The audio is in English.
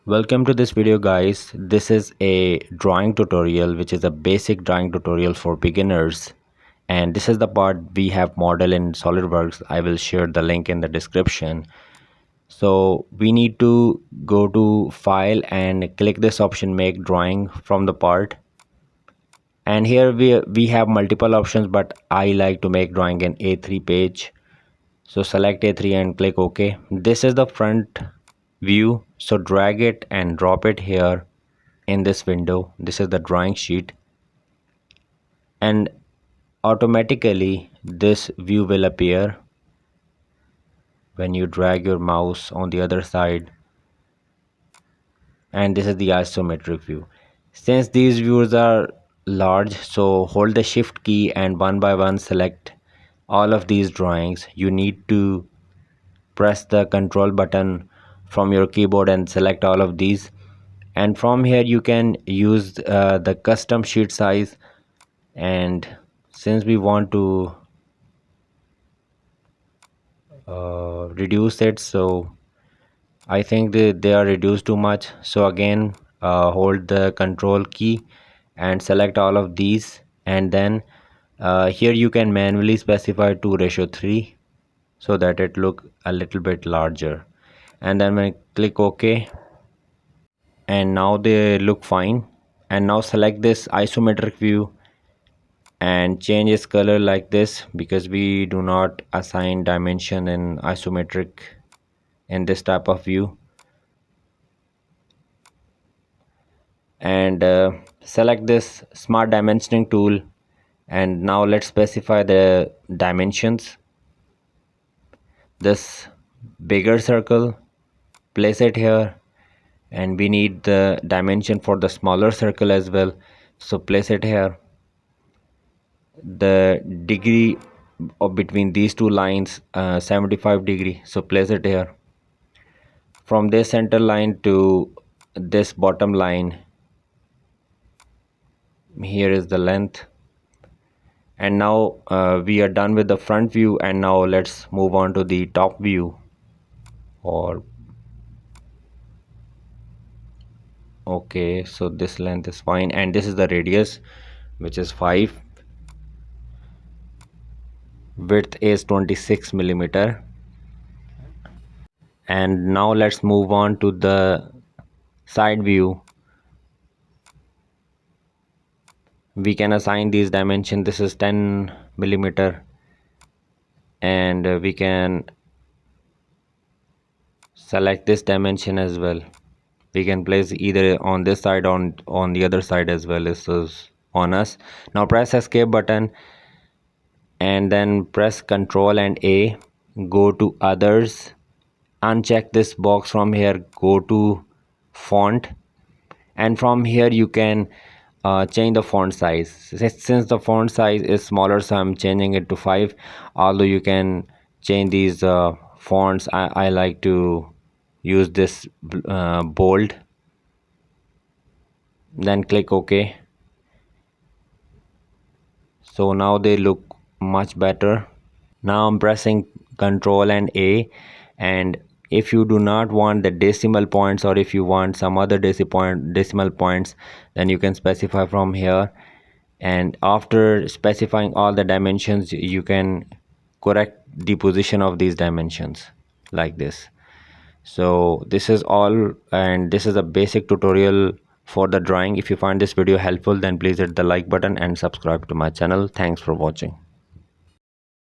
Welcome to this video, guys. This is a drawing tutorial, which is a basic drawing tutorial for beginners, and this is the part we have model in SolidWorks. I will share the link in the description. So we need to go to file and click this option, make drawing from the part, and here we have multiple options, but I like to make drawing in A3 page. So select A3 and click OK. This is the front view, so drag it and drop it here in this window. This is the drawing sheet, and automatically this view will appear when you drag your mouse on the other side, and this is the isometric view. Since these views are large, so hold the shift key and one by one select all of these drawings. You need to press the control button from your keyboard and select all of these, and from here you can use the custom sheet size. And since we want to reduce it, so I think they are reduced too much, so again hold the control key and select all of these, and then here you can manually specify 2:3 so that it look a little bit larger, and then when I click OK, and now they look fine. And now select this isometric view and change its color like this, because we do not assign dimension in isometric in this type of view. And select this smart dimensioning tool, and now let's specify the dimensions. This bigger circle, place it here, and we need the dimension for the smaller circle as well, so place it here. The degree of between these two lines, 75 degree, so place it here. From this center line to this bottom line, here is the length. And now we are done with the front view, and now let's move on to the top view. Or okay, so this length is fine, and this is the radius, which is 5. Width is 26 millimeter. And now let's move on to the side view. We can assign these dimensions. This is 10 millimeter, and we can select this dimension as well. We can place either on this side or on the other side as well. This is on us. Now press escape button and then press Ctrl and A. Go to others, uncheck this box from here, go to font, and from here you can change the font size. Since the font size is smaller, so I'm changing it to 5, although you can change these fonts. I like to use this bold. Then click OK. So now they look much better. Now I'm pressing Ctrl and A, and if you do not want the decimal points, or if you want some other decimal points, then you can specify from here. And after specifying all the dimensions, you can correct the position of these dimensions like this. So this is all, and this is a basic tutorial for the drawing. If you find this video helpful, then please hit the like button and subscribe to my channel. Thanks for watching.